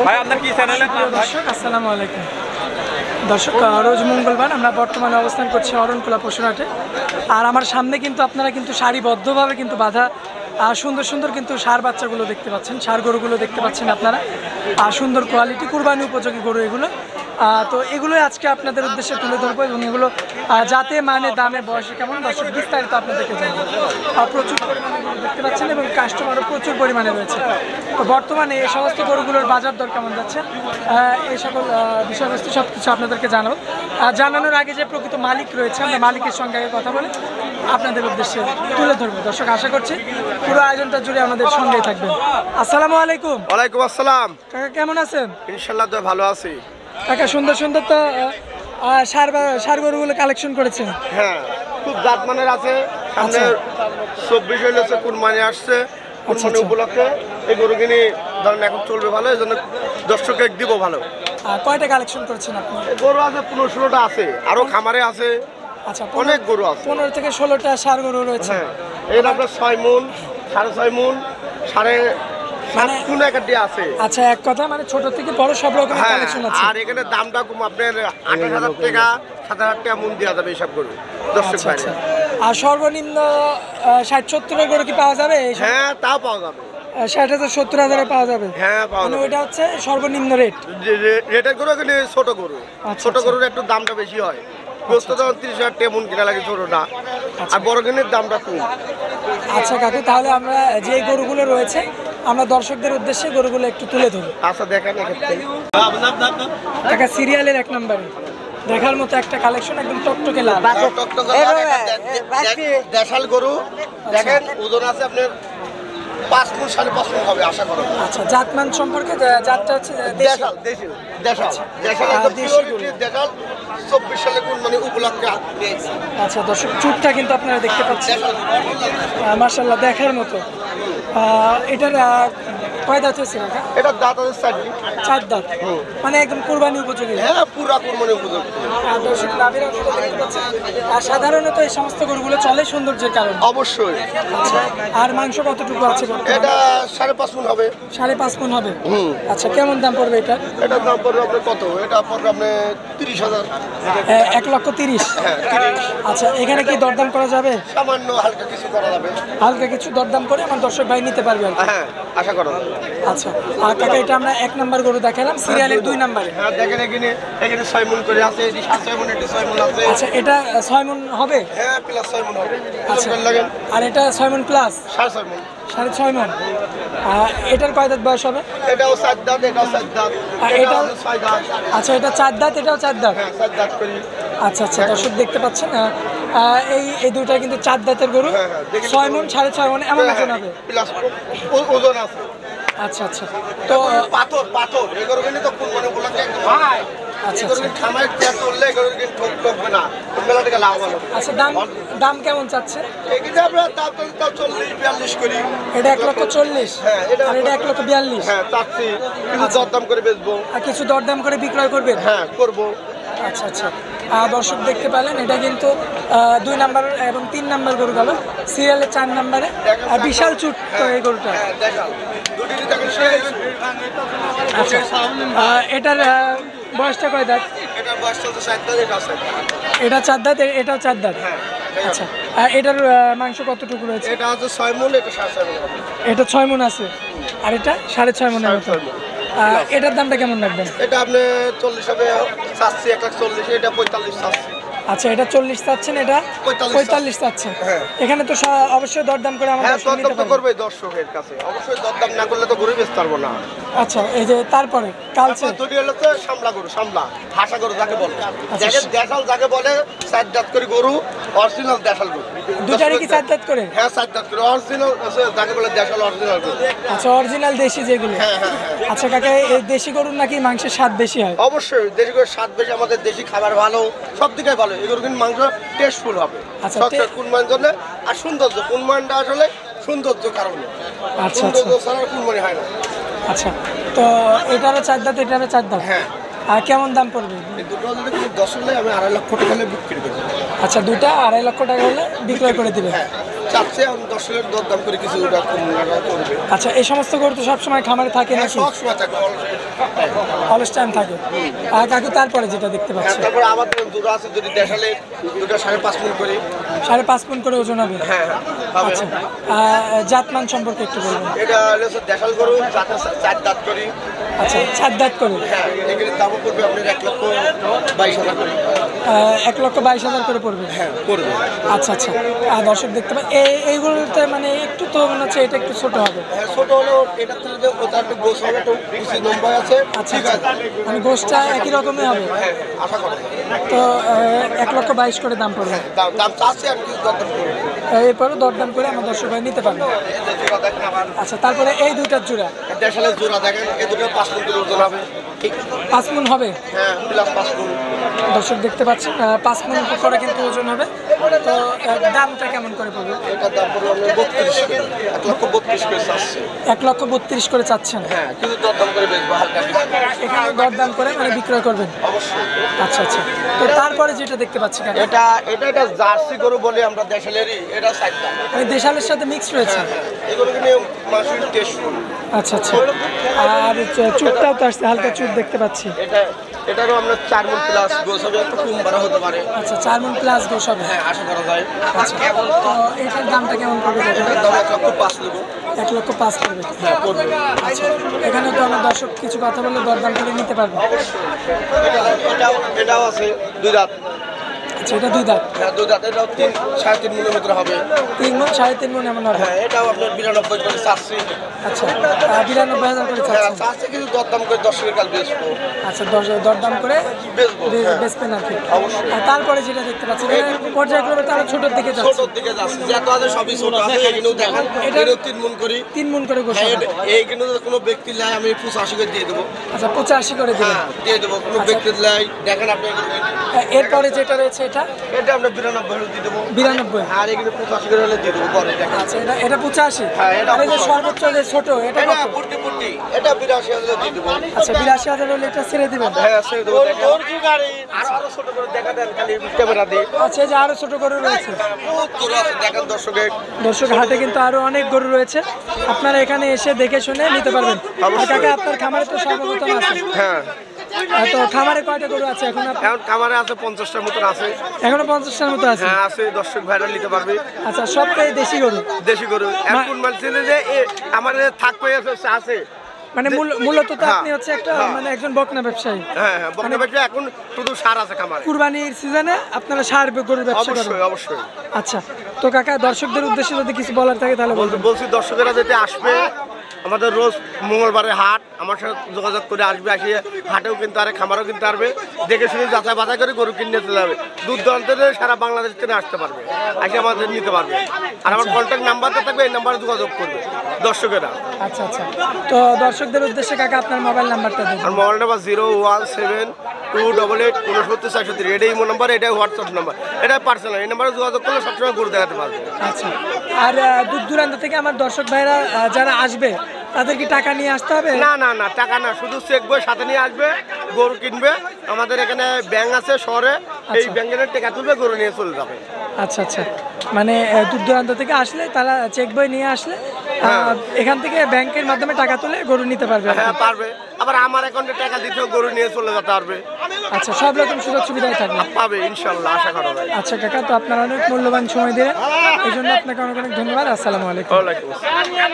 ভাই আপনার কি চ্যানেলের নাম? দর্শক আসসালামু আলাইকুম। দর্শক রোজ মঙ্গলবার আমরা বর্তমানে অবস্থান করছি অরণকুলা পশুরহাটে। আর আমার সামনে কিন্তু আপনারা কিন্তু সারিবদ্ধভাবে কিন্তু বাঁধা সুন্দর সুন্দর কিন্তু ষাঁড় বাচ্চাগুলো দেখতে পাচ্ছেন, ষাঁড় গরুগুলো দেখতে পাচ্ছেন আপনারা। সুন্দর কোয়ালিটি কুরবানি উপযোগী গরু এগুলো। তো এগুলোই আজকে আপনাদের উদ্দেশ্যে তুলে ধরবো এবং এগুলো যাতে মানে দামে বয়সে কেমন দর্শক বিস্তারিত আপনাদেরকে জানাবো। প্রচুর পরিমাণে গরু দেখতে পাচ্ছেন এবং কাস্টমারও প্রচুর পরিমাণে রয়েছে। তো বর্তমানে এই সমস্ত গরুগুলোর বাজার দর কেমন যাচ্ছে এই সকল বিষয়বস্তু সব কিছু আপনাদেরকে জানাবো। জানানোর আগে যে প্রকৃত মালিক রয়েছে আমরা মালিকের সঙ্গে আগে কথা বলে আপনাদের উদ্দেশ্যে তুলে ধরবো। দর্শক আশা করছি পুরো আয়োজনটা জুড়ে আমাদের সঙ্গেই থাকবেন। আসসালামু আলাইকুম। ওয়ালাইকুম আসসালাম। কাকা কেমন আছেন? ইনশাআল্লাহ তো ভালো আছি। কাকা সুন্দর সুন্দর তো ষাঁড় গরুগুলো কালেকশন করেছেন। হ্যাঁ, খুব জাতমানের আছে। সামনে 24 হইলেছে কুরবানি আসছে, কুরবানি উপলক্ষে এই গরু কিনে ধরেন এখন চলবে ভালো, এই জন্য দর্শককে দিব ভালো। কয়টা কালেকশন করেছেন আপনি? গরু আছে 15-16টা আছে, আরো খামারে আছে। আচ্ছা, অনেক গরু আছে। 15 থেকে 16টা ষাঁড় গরু রয়েছে। হ্যাঁ, এর আপনার 6 মণ, 6.5 মণ, 7.5 একটা আছে। আচ্ছা, এক কথা মানে ছোট থেকে বড় সব রকমের কালেকশন আছে। আর এখানে দামটা কম, আপনার 28,000 টাকা 7,000 টাকা মণ দেওয়া যাবে এইসব গরু দর্শক বাইরে। আর সর্বনিম্ন 60-70 গরু কি পাওয়া যাবে? হ্যাঁ, তাও পাওয়া যাবে। 60,000-70,000 পাওয়া যাবে। হ্যাঁ, পাওয়া যাবে। ওইটা হচ্ছে সর্বনিম্ন রেট। রেটের গরু এখানে ছোট গরু, ছোট গরুর একটু দামটা বেশি হয়। গোস্ত তখন 30,000 টাকা মণ কিনা লাগে ছোটটা, আর বড় কিনের দামটা কম। আচ্ছা কাকু, তাহলে আমরা যে গরুগুলো রয়েছে আমরা দর্শকদের উদ্দেশ্যে গরুগুলো একটু তুলে ধরি। আচ্ছা দেখেন, কাকা সিরিয়ালের 1 নম্বরে দেখার মতো একটা কালেকশন, একদম টকটকে লাল। দেশাল গরু দেখেন, ওজন আছে আপনার 5 মণ 5.5 মণ হবে আশা করা। আচ্ছা, জাতমান সম্পর্কে জাতটা হচ্ছে দেশাল। দেশাল 24 সালে কুরবানি উপলক্ষে। আচ্ছা দর্শক, চুটটা কিন্তু আপনারা দেখতে পাচ্ছেন মাশাআল্লাহ দেখার মতো। এটার কয় দাঁত হয়েছে কাকা? এটা দাঁত আছে 4 দাঁত, মানে একদম কুরবানি উপযোগী। হ্যাঁ, পুরা কুরবানি উপযোগী। দর্শক নাভির অংশটা দেখতে পাচ্ছেন। আর সাধারণত এই সমস্ত গরুগুলো চলে সৌন্দর্যের কারণে। অবশ্যই। আচ্ছা, আর মাংস কতটুকু আছে? এটা 5.5 মণ হবে। 5.5 মণ হবে। আচ্ছা, কেমন দাম পড়বে এটা? এটার দাম পড়বে আপনার কত? এটা পড়বে আপনার 30,000। 1,30,000। হ্যাঁ, 30। আচ্ছা, এখানে কি দরদাম করা যাবে? সামান্য হালকা কিছু করা যাবে। হালকা কিছু দরদাম করে আমার দর্শক ভাই নিতে পারবে আর কি। হ্যাঁ, আশা করা যাবে। আচ্ছা, আর কাকা এটা আমরা 1 নাম্বার গরু দেখালাম সিরিয়ালের 2 নাম্বারে। হ্যাঁ, দেখেন এখানে 6 মণ করে আছে, এটি 7.5 মণ, এটি 6 মণ আছে। আচ্ছা, এটা 6 মণ হবে? হ্যাঁ, প্লাস 6 মণ হবে। আচ্ছা, লাগেন। আর এটা 6 মণ প্লাস 6.5 মণ। 6.5 মণ। এটার কয় দাঁত বয়স হবে? এটাও 4 দাঁত, এটাও 4 দাঁত, এটাও 6 দাঁত। আচ্ছা, এটা 4 দাঁত, এটাও 4 দাঁত। হ্যাঁ, 4 দাঁত করি। আচ্ছা আচ্ছা, দর্শক দেখতে পাচ্ছেন এই দুটা কিন্তু 4 দাঁতের গরু। 6 মণ 6.5 মণ এমন ওজন হবে। প্লাস ওজন আছে। আচ্ছা আচ্ছা, তো পাথর এগুলো কিন্তু তো কুরবানি উপলক্ষে একদম ভাই। আচ্ছা এগুলো কিন্তু খামারে ত্যাগ করলে এগুলো কিন্তু ঠকবে না, মেলা টাকা লাভ হবে। আচ্ছা, দাম কেমন চাচ্ছে? এখানে আমরা দাম তো 40-42 করি। এটা 1,40,000। হ্যাঁ, আর এটা 1,42,000। হ্যাঁ, চাচ্ছি কিছু দরদাম করে বেচবো। আর কিছু দরদাম করে বিক্রয় করবেন? হ্যাঁ, করবো। আচ্ছা আচ্ছা, দর্শক দেখতে পেলেন এটা কিন্তু 2 নাম্বার এবং 3 নাম্বার গরু গেল সিরিয়ালের 4 নাম্বারে। বিশাল চুট তো এই গরুটা। হ্যাঁ, দেখাও দুটি দেখেন। আচ্ছা, এটার বয়সটা কয় দাঁত? এটার বয়স চলছে 4 দাঁত, এটা আছে। এটা 4 দাঁত, এটাও 4 দাঁত। হ্যাঁ, আচ্ছা, এটার মাংস কতটুকু রয়েছে? এটা হচ্ছে 6 মণ, এটা 6.5 মণ। এটা 6 মণ আছে, আর এটা 6.5 মণের মতো। এটার দামটা কেমন রাখবেন? এটা আপনি 40 হবে চাচ্ছি, 1,40,000। এটা 45 চাচ্ছি। আচ্ছা, এটা 40 চাচ্ছেন, এটা 45 চাচ্ছেন। হ্যাঁ। এখানে তো অবশ্যই দরদাম করে আমার হ্যাঁ, দর্শক নিতে দরদাম তো পারবে। করবে দর্শকের কাছে, অবশ্যই দরদাম না করলে তো গরু বেচতে পারবো না। আচ্ছা, এই যে তারপরে কালচে দুটি হলো তো সামলা গরু, সামলা হাসা গরু যাকে বলে। দেখেন দেশাল যাকে বলে, 4 দাঁত করে গরু, অরিজিনাল দেশাল গরু। দুটারই কি 4 দাঁত করে? হ্যাঁ, 4 দাঁত করে অরিজিনাল যাকে বলে, দেশাল অরিজিনাল গরু। আচ্ছা, অরিজিনাল দেশি যেগুলো। হ্যাঁ হ্যাঁ হ্যাঁ, আচ্ছা কাকা, এই দেশি গরুর নাকি মাংসের স্বাদ বেশি হয়? অবশ্যই দেশি গরুর স্বাদ বেশি, আমাদের দেশি খাবার ভালো, সব দিকে ভালো। এই গরু কিন্তু মাংস টেস্টফুল হবে। আচ্ছা, কুরবানির জন্য আর সৌন্দর্য, কুরবানিটা আসলে সৌন্দর্য কারণে। আচ্ছা সৌন্দর্য ছাড়া কুরবানি হয় না। আচ্ছা, তো এটারও 4 দাঁত, এটারও 4 দাঁত। হ্যাঁ। আর কেমন দাম পড়বে? এই দুটো যদি কোনো 10 হলে আমি 2.5 লক্ষ টাকা হলে বিক্রি করবো। আচ্ছা, দুটা 2.5 লক্ষ টাকা হলে বিক্রয় করে দিবে। হ্যাঁ, চাচ্ছে এখন দর্শকের দরদাম করে কিছু ওটা করবে। আচ্ছা, এই সমস্ত গরু তো সবসময় খামারে থাকে নাকি? সব সময় থাকে, অলস টাইম থাকে। আর কাকু তারপরে যেটা দেখতে পাচ্ছি, তারপরে আমাদের দুটো আছে, যদি দেশালে দুটো 5.5 মণ করে। 5.5 মণ করে ওজন হবে। হ্যাঁ হ্যাঁ। আচ্ছা, জাতমান সম্পর্কে একটু বলবেন। এটা হচ্ছে দেশাল গরু, 4 দাঁত করি। আচ্ছা, 4 দাঁত করে। হ্যাঁ, এগুলোর দাম পড়বে আপনার 1,22,000 করে। 1,22,000 করে পড়বে। হ্যাঁ পড়বে। আচ্ছা আচ্ছা, দর্শক দেখতে পাই এইগুলোতে মানে একটু তো মনে হচ্ছে এটা একটু ছোট হবে। হ্যাঁ ছোট হলেও এটা থেকে যে ওটা একটু গোছ হবে, একটু বেশি লম্বা আছে। আচ্ছা আচ্ছা, মানে গোশটা একই রকমই হবে। হ্যাঁ আশা করি। তো 1,22,000 করে দাম পড়বে। দাম চাচ্ছে আর কিছু দরদাম করবে। এরপরও দরদাম করে আমার দর্শক ভাই নিতে পারবে। আচ্ছা, তারপরে এই দুইটার জোড়া, দেশালের জোড়া দেখেন, এই দুটো 5 মণ করে ওজন হবে। ঠিক 5 মণ হবে। হ্যাঁ প্লাস 5 মণ। দর্শক দেখতে পাচ্ছেন 5 মণ করে কিন্তু ওজন হবে। তো দামটা কেমন করে পড়বে? এটার দাম পড়বে আপনার 32 করে, 1,32,000 করে চাচ্ছে। 1,32,000 করে চাচ্ছেন। হ্যাঁ কিন্তু দরদাম করে বেচবো হালকা কিছু। এখানে দরদাম করে মানে বিক্রয় করবেন? অবশ্যই। আচ্ছা আচ্ছা, তো তারপরে যেটা দেখতে পাচ্ছি কাকা, এটা জার্সি গরু বলে আমরা, দেশালেরই। এটা 4 দাঁত। মানে দেশালের সাথে মিক্স রয়েছে। এগুলো কিনে মানুষের টেস্ট। আচ্ছা আচ্ছা, আর চুটটাও তো আসছে, হালকা চুট দেখতে পাচ্ছি। এটারও আমরা 4 মণ প্লাস গোছ হবে, একটু কম বাড়া হতে পারে। আচ্ছা, 4 মণ প্লাস গোশ হবে। হ্যাঁ আশা করা যায়। আচ্ছা, তো এটার দামটা কেমন পড়বে? এটার দাম 1,05,000 দেবো। 1,05,000 পড়বে। হ্যাঁ পড়বে। আচ্ছা, এখানে তো আমার দর্শক কিছু কথা বললে দরদাম করে নিতে পারবে। এটাও আছে 2 দাঁত। আচ্ছা, এটা 2 দাঁত। হ্যাঁ 2 দাঁত। এটাও 3-3.5 মণের ভিতরে হবে। 3 মণ 3.5 মণ এমন হবে। হ্যাঁ এটাও আপনার 92 করে চাচ্ছি। আচ্ছা, 92,000 করে হ্যাঁ চাচ্ছেন। চাচ্ছে কিন্তু দরদাম করে 10 কাল বেচবো। আচ্ছা, দরদাম করে বেচবো। হ্যাঁ বেচবেন আর কি। অবশ্যই। আর তারপরে যেটা দেখতে পাচ্ছি, পর্যায়ক্রমে তারা ছোটোর দিকে যাচ্ছে। ছোটোর দিকে যাচ্ছে, যত আছে সবই ছোট আছে। এগুলোও দেখেন, এগুলো 3 মণ করি। 3 মণ করে গোশ হ্যাঁ হবে। এইগুলো কোনো ব্যক্তি লাই আমি 85 করে দিয়ে দেবো। আচ্ছা, 85 করে দিবেন। হ্যাঁ দিয়ে দেবো, কোনো ব্যক্তি লাই। দেখেন আপনি এরপরে যেটা রয়েছে এটা এটা আমরা 92 হলে দিয়ে দেবো। 92। আর এগুলো 85 করে হলে দিয়ে দেবো পরে। দেখেন আচ্ছা, এটা 85। হ্যাঁ, এটা আর এই যে সর্বোচ্চ যে ছোট এটা এটা কত? পুটি এটা 82 হলে দিয়ে দেবো। আচ্ছা, 82,000 হলে এটা ছেড়ে দিবেন। হ্যাঁ ছেড়ে দেবো। দেখেন আরো ছোট করে দেখা দেন, খালি ক্যামেরা দিয়ে। আচ্ছা, এই যে আরো ছোট গরু রয়েছে। বহুত গরু আছে, দেখেন দর্শকের। দর্শক হাটে কিন্তু আরো অনেক গরু রয়েছে, আপনারা এখানে এসে দেখে শুনে নিতে পারবেন। আর কাকা, আপনার খামারে তো সর্বপ্রথম আছে। হ্যাঁ তো খামারে কয়টা গরু আছে এখন? এখন খামারে আছে 50টার মতন আছে। এখনো 50টার মতো আছে। হ্যাঁ আছে, দর্শক ভাইরা নিতে পারবে। আচ্ছা, সবটাই দেশি গরু। দেশি গরু এখন বলছে যে আমাদের থাকবে আছে। মানে মূলত তো হ্যাঁ, আপনি হচ্ছে একটা হ্যাঁ। মানে একজন বকনা ব্যবসায়ী। হ্যাঁ হ্যাঁ বকনা ব্যবসা। এখন শুধু সার আছে খামারে। কুরবানির সিজনে আপনারা সার গরুর ব্যবসা করেন? অবশ্যই অবশ্যই। আচ্ছা, তো কাকা, দর্শকদের উদ্দেশ্যে যদি কিছু বলার থাকে তাহলে বলবেন। বলছি দর্শকেরা যেতে আসবে, আমাদের রোজ মঙ্গলবারে হাট, আমার সাথে যোগাযোগ করে আসবে। আসিয়ে হাটেও কিনতে পারে, খামারও কিনতে পারবে। দেখে শুনে যাচাই বাছাই করে গরু কিনে চলে যাবে। দূর দূরান্ত থেকে সারা বাংলাদেশ থেকে আসতে পারবে, আসে আমাদের নিতে পারবে। আর আমার কন্ট্যাক্ট নাম্বারটা থাকবে, এই নাম্বারে যোগাযোগ করবে দর্শকেরা। আচ্ছা আচ্ছা, তো দর্শকদের উদ্দেশ্যে কাকা আপনার মোবাইল নাম্বারটা দিন। আর মোবাইল নাম্বার 01728886430। এটাই ইমো নাম্বার, এটাই হোয়াটসঅ্যাপ নাম্বার, এটাই পার্সোনাল। এই নাম্বারে যোগাযোগ করলে সবসময় গরু দেখাতে পারবে। আচ্ছা, আর দূর দূরান্ত থেকে আমার দর্শক ভাইরা যারা আসবে তাদের কি টাকা নিয়ে আসতে হবে? না না না, টাকা না, শুধু চেক বই সাথে নিয়ে আসবে, গরু কিনবে। আমাদের এখানে ব্যাংক আছে শহরে, এই ব্যাংকের টাকা তুলবে, গরু নিয়ে চলে যাবে। আচ্ছা আচ্ছা, মানে দূর দূরান্ত থেকে আসলে তারা চেক বই নিয়ে আসলে এখান থেকে ব্যাংকের মাধ্যমে টাকা তুলে গরু নিতে পারবে। হ্যাঁ পারবে, আবার আমার অ্যাকাউন্টে টাকা দিতেও গরু নিয়ে চলে যেতে পারবে। আচ্ছা, সব রকম সুযোগ সুবিধাই থাকবে। পাবে ইনশাল্লাহ, আশা করা যায়। আচ্ছা কাকা, তো আপনার অনেক মূল্যবান সময় দিলেন, এই জন্য আপনাকে অনেক অনেক ধন্যবাদ। আসসালামু আলাইকুম। ওয়ালাইকুম আসসালাম।